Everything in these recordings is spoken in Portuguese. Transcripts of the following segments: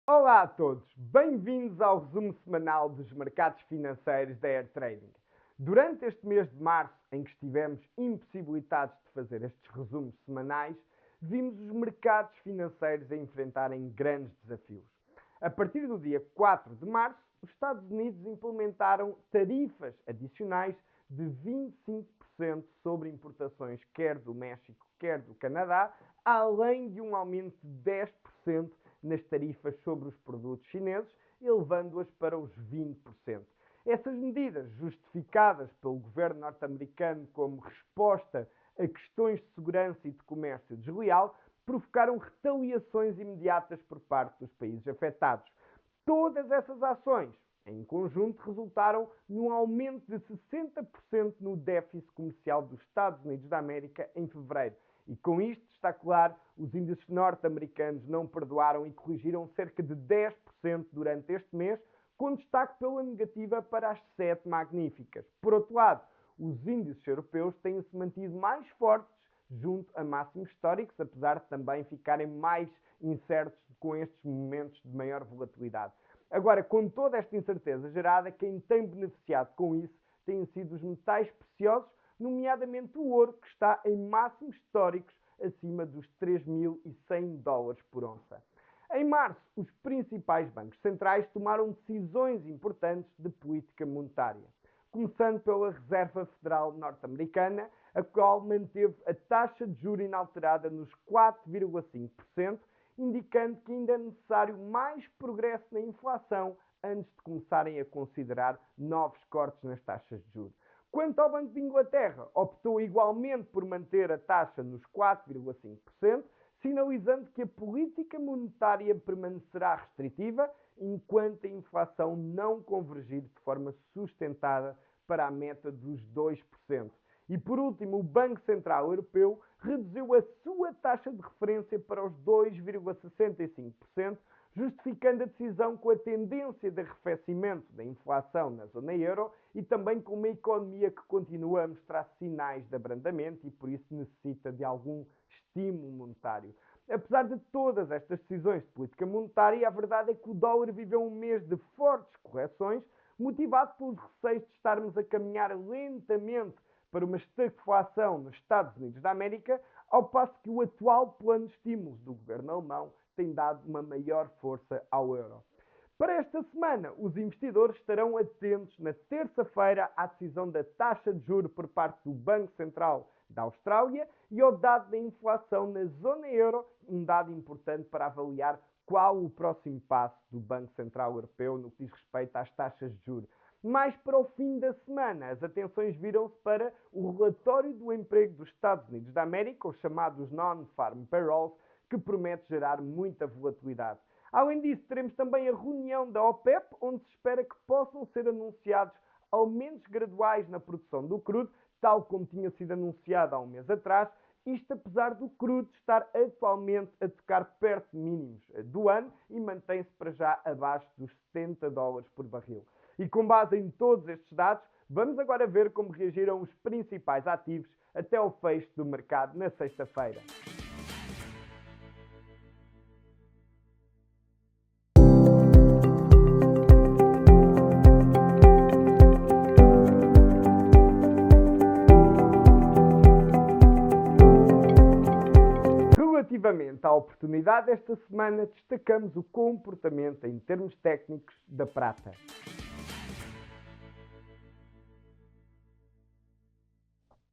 Olá a todos, bem-vindos ao resumo semanal dos mercados financeiros da Air Trading. Durante este mês de março, em que estivemos impossibilitados de fazer estes resumos semanais, vimos os mercados financeiros a enfrentarem grandes desafios. A partir do dia 4 de março, os Estados Unidos implementaram tarifas adicionais de 25% sobre importações quer do México, quer do Canadá, além de um aumento de 10% nas tarifas sobre os produtos chineses, elevando-as para os 20%. Essas medidas, justificadas pelo governo norte-americano como resposta a questões de segurança e de comércio desleal, provocaram retaliações imediatas por parte dos países afetados. Todas essas ações, em conjunto, resultaram num aumento de 60% no déficit comercial dos Estados Unidos da América em fevereiro. E com isto, está claro, os índices norte-americanos não perdoaram e corrigiram cerca de 10% durante este mês, com destaque pela negativa para as 7 magníficas. Por outro lado, os índices europeus têm-se mantido mais fortes junto a máximos históricos, apesar de também ficarem mais incertos com estes momentos de maior volatilidade. Agora, com toda esta incerteza gerada, quem tem beneficiado com isso têm sido os metais preciosos, nomeadamente o ouro, que está em máximos históricos acima dos 3.100 dólares por onça. Em março, os principais bancos centrais tomaram decisões importantes de política monetária, começando pela Reserva Federal Norte-Americana, a qual manteve a taxa de juros inalterada nos 4,5%, indicando que ainda é necessário mais progresso na inflação antes de começarem a considerar novos cortes nas taxas de juros. Quanto ao Banco de Inglaterra, optou igualmente por manter a taxa nos 4,5%, sinalizando que a política monetária permanecerá restritiva enquanto a inflação não convergir de forma sustentada para a meta dos 2%. E por último, o Banco Central Europeu reduziu a sua taxa de referência para os 2,65%, justificando a decisão com a tendência de arrefecimento da inflação na zona euro e também com uma economia que continua a mostrar sinais de abrandamento e por isso necessita de algum estímulo monetário. Apesar de todas estas decisões de política monetária, a verdade é que o dólar viveu um mês de fortes correções, motivado pelos receios de estarmos a caminhar lentamente para uma estagflação nos Estados Unidos da América, ao passo que o atual plano de estímulos do governo alemão tem dado uma maior força ao euro. Para esta semana, os investidores estarão atentos na terça-feira à decisão da taxa de juros por parte do Banco Central da Austrália e ao dado da inflação na zona euro, um dado importante para avaliar qual o próximo passo do Banco Central Europeu no que diz respeito às taxas de juros. Mais para o fim da semana, as atenções viram-se para o relatório do emprego dos Estados Unidos da América, os chamados Non-Farm Payrolls, que promete gerar muita volatilidade. Além disso, teremos também a reunião da OPEP, onde se espera que possam ser anunciados aumentos graduais na produção do crudo, tal como tinha sido anunciado há um mês atrás, isto apesar do crudo estar atualmente a tocar perto de mínimos do ano e mantém-se para já abaixo dos 70 dólares por barril. E com base em todos estes dados, vamos agora ver como reagiram os principais ativos até ao fecho do mercado na sexta-feira. Relativamente à oportunidade, esta semana destacamos o comportamento em termos técnicos da prata.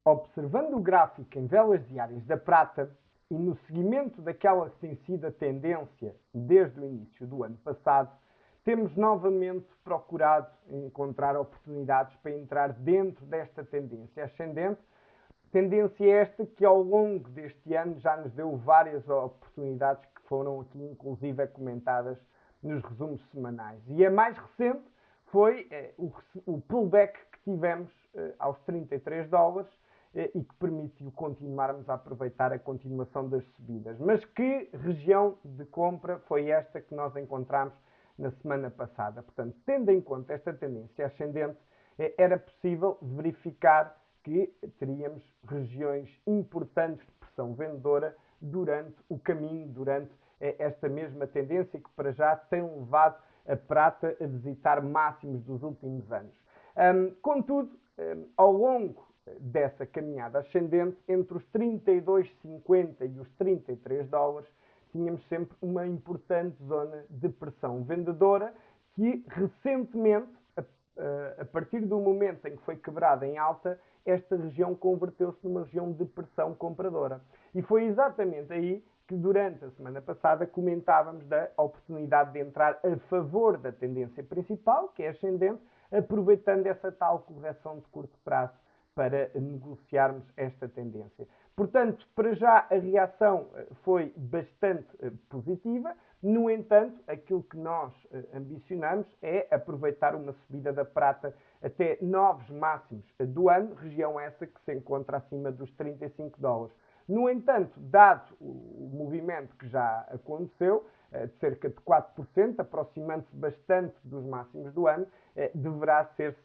Observando o gráfico em velas diárias da prata e no seguimento daquela que tem sido a tendência desde o início do ano passado, temos novamente procurado encontrar oportunidades para entrar dentro desta tendência ascendente. Tendência esta que ao longo deste ano já nos deu várias oportunidades que foram aqui inclusive comentadas nos resumos semanais. E a mais recente foi o pullback que tivemos aos 33 dólares e que permitiu continuarmos a aproveitar a continuação das subidas. Mas que região de compra foi esta que nós encontramos na semana passada? Portanto, tendo em conta esta tendência ascendente, era possível verificar que teríamos regiões importantes de pressão vendedora durante o caminho, durante esta mesma tendência que para já tem levado a prata a visitar máximos dos últimos anos. Contudo, ao longo dessa caminhada ascendente, entre os 32,50 e os 33 dólares, tínhamos sempre uma importante zona de pressão vendedora que recentemente, a partir do momento em que foi quebrada em alta, esta região converteu-se numa região de pressão compradora. E foi exatamente aí que durante a semana passada comentávamos da oportunidade de entrar a favor da tendência principal, que é ascendente, aproveitando essa tal correção de curto prazo para negociarmos esta tendência. Portanto, para já a reação foi bastante positiva. No entanto, aquilo que nós ambicionamos é aproveitar uma subida da prata até novos máximos do ano, região essa que se encontra acima dos 35 dólares. No entanto, dado o movimento que já aconteceu, de cerca de 4%, aproximando-se bastante dos máximos do ano, deverá ter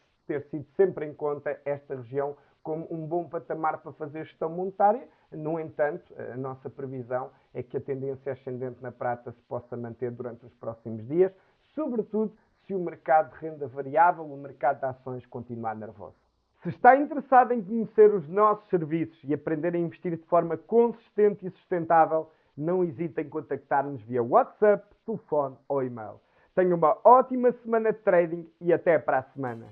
sido sempre em conta esta região como um bom patamar para fazer gestão monetária. No entanto, a nossa previsão é que a tendência ascendente na prata se possa manter durante os próximos dias, sobretudo se o mercado de renda variável, o mercado de ações, continuar nervoso. Se está interessado em conhecer os nossos serviços e aprender a investir de forma consistente e sustentável, não hesite em contactar-nos via WhatsApp, telefone ou e-mail. Tenha uma ótima semana de trading e até para a semana.